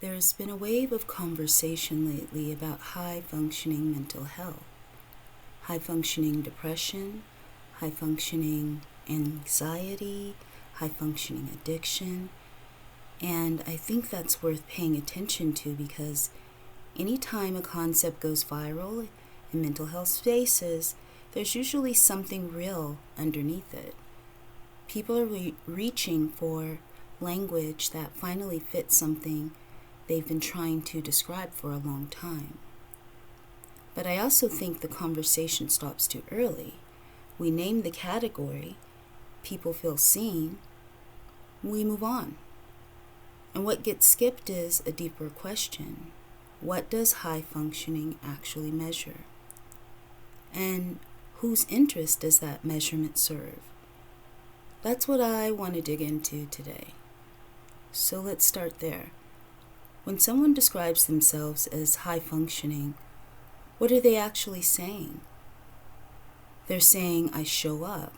There's been a wave of conversation lately about high-functioning mental health, high-functioning depression, high-functioning anxiety, high-functioning addiction, and I think that's worth paying attention to because anytime a concept goes viral in mental health spaces, there's usually something real underneath it. People are reaching for language that finally fits something they've been trying to describe for a long time. But I also think the conversation stops too early. We name the category, people feel seen, we move on. And what gets skipped is a deeper question. What does high functioning actually measure? And whose interest does that measurement serve? That's what I want to dig into today. So let's start there. When someone describes themselves as high functioning, what are they actually saying? They're saying, I show up,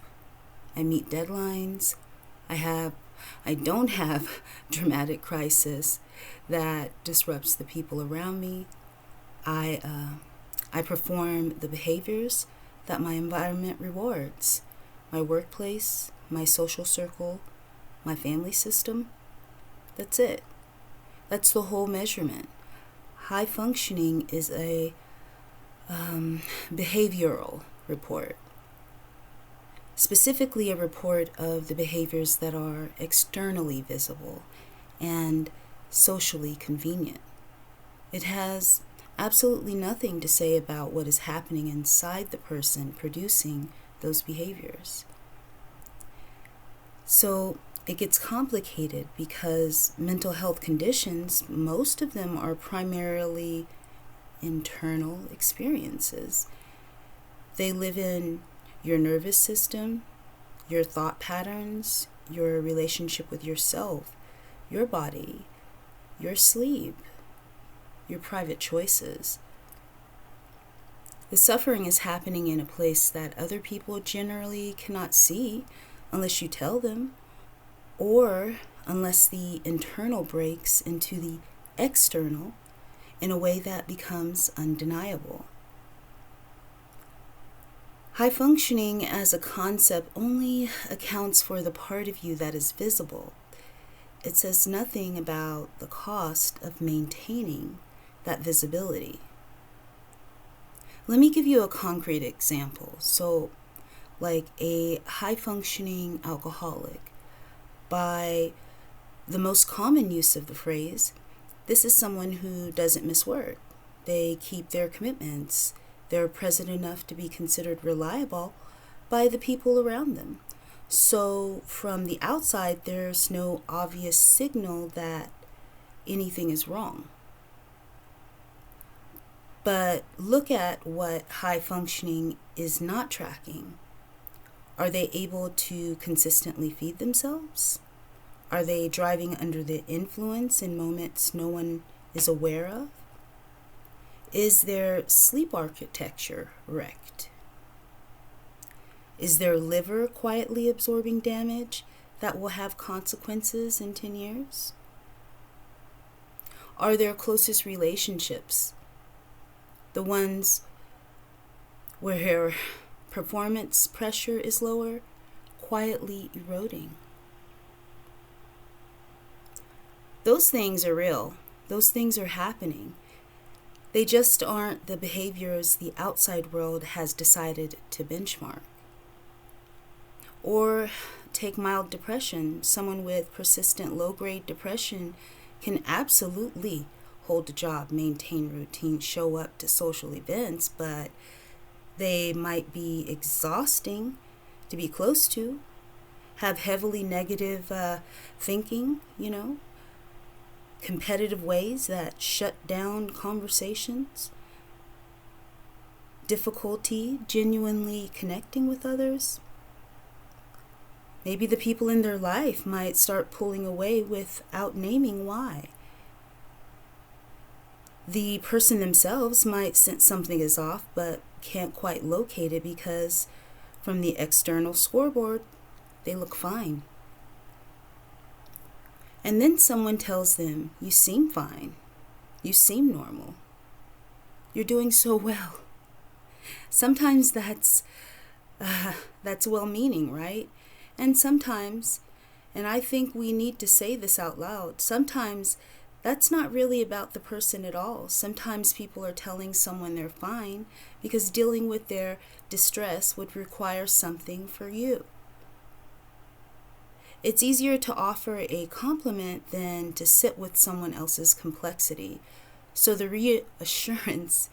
I meet deadlines, I don't have dramatic crisis that disrupts the people around me. I perform the behaviors that my environment rewards, my workplace, my social circle, my family system. That's it. That's the whole measurement. High functioning is a behavioral report, specifically a report of the behaviors that are externally visible and socially convenient. It has absolutely nothing to say about what is happening inside the person producing those behaviors. So it gets complicated because mental health conditions, most of them are primarily internal experiences. They live in your nervous system, your thought patterns, your relationship with yourself, your body, your sleep, your private choices. The suffering is happening in a place that other people generally cannot see unless you tell them, or unless the internal breaks into the external in a way that becomes undeniable. High functioning as a concept only accounts for the part of you that is visible. It says nothing about the cost of maintaining that visibility. Let me give you a concrete example. So, like a high functioning alcoholic, by the most common use of the phrase, this is someone who doesn't miss work. They keep their commitments. They're present enough to be considered reliable by the people around them. So from the outside, there's no obvious signal that anything is wrong. But look at what high functioning is not tracking. Are they able to consistently feed themselves? Are they driving under the influence in moments no one is aware of? Is their sleep architecture wrecked? Is their liver quietly absorbing damage that will have consequences in 10 years? Are their closest relationships the ones where performance pressure is lower, quietly eroding? Those things are real. Those things are happening. They just aren't the behaviors the outside world has decided to benchmark. Or take mild depression. Someone with persistent low-grade depression can absolutely hold a job, maintain routine, show up to social events, but they might be exhausting to be close to, have heavily negative thinking, competitive ways that shut down conversations, difficulty genuinely connecting with others. Maybe the people in their life might start pulling away without naming why. The person themselves might sense something is off, but can't quite locate it because from the external scoreboard, they look fine. And then someone tells them, you seem fine. You seem normal. You're doing so well. Sometimes that's well-meaning, right? And sometimes, and I think we need to say this out loud, sometimes that's not really about the person at all. Sometimes people are telling someone they're fine because dealing with their distress would require something for you. It's easier to offer a compliment than to sit with someone else's complexity. So the reassurance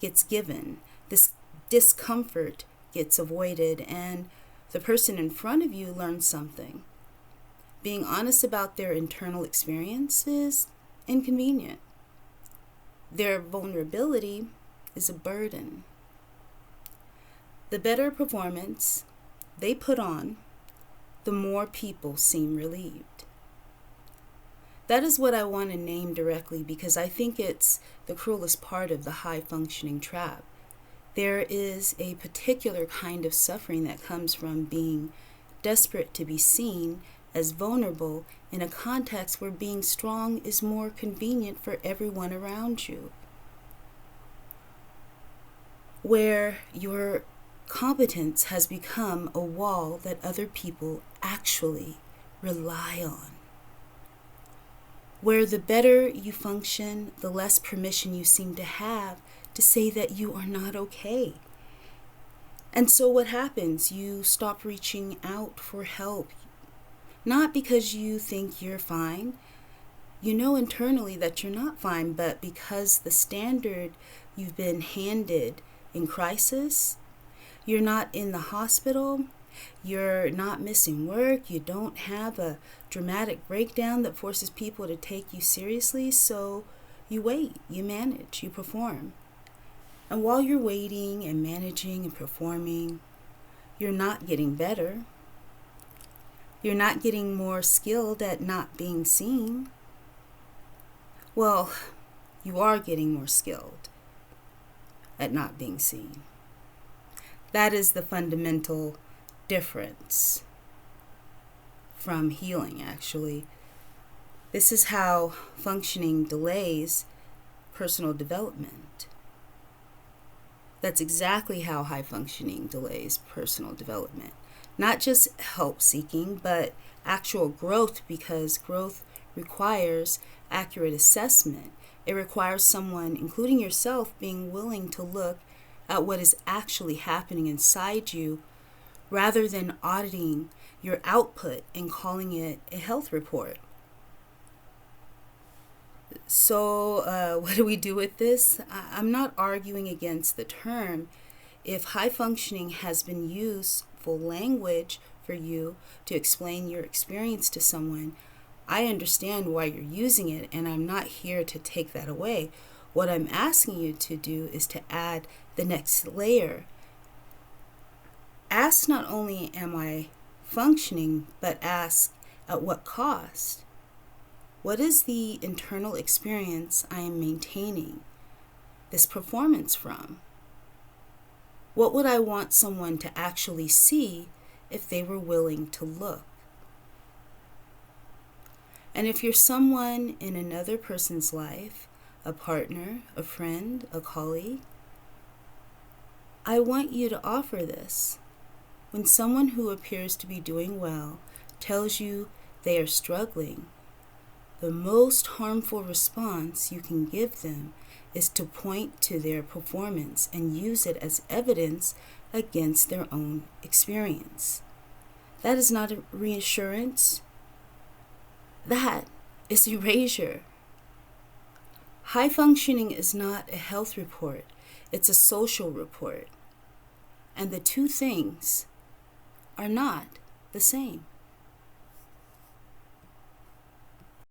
gets given, this discomfort gets avoided, and the person in front of you learns something. Being honest about their internal experience is inconvenient. Their vulnerability is a burden. The better performance they put on, the more people seem relieved. That is what I want to name directly because I think it's the cruelest part of the high-functioning trap. There is a particular kind of suffering that comes from being desperate to be seen as vulnerable in a context where being strong is more convenient for everyone around you. Where your competence has become a wall that other people actually rely on. Where the better you function, the less permission you seem to have to say that you are not okay. And so what happens? You stop reaching out for help. Not because you think you're fine. You know internally that you're not fine, but because the standard you've been handed in crisis, you're not in the hospital, you're not missing work, you don't have a dramatic breakdown that forces people to take you seriously, so you wait, you manage, you perform. And while you're waiting and managing and performing, you're not getting better. You're not getting more skilled at not being seen. Well, you are getting more skilled at not being seen. That is the fundamental difference from healing, actually. This is how functioning delays personal development. That's exactly how high functioning delays personal development. Not just help seeking, but actual growth, because growth requires accurate assessment. It requires someone, including yourself, being willing to look at what is actually happening inside you rather than auditing your output and calling it a health report. So what do we do with this? I'm not arguing against the term. If high functioning has been useful language for you to explain your experience to someone, I understand why you're using it, and I'm not here to take that away. What I'm asking you to do is to add the next layer. Ask not only am I functioning, but ask at what cost? What is the internal experience I am maintaining this performance from? What would I want someone to actually see if they were willing to look? And if you're someone in another person's life, a partner, a friend, a colleague, I want you to offer this. When someone who appears to be doing well tells you they are struggling, the most harmful response you can give them is to point to their performance and use it as evidence against their own experience. That is not a reassurance. That is erasure. High functioning is not a health report, it's a social report. And the two things are not the same.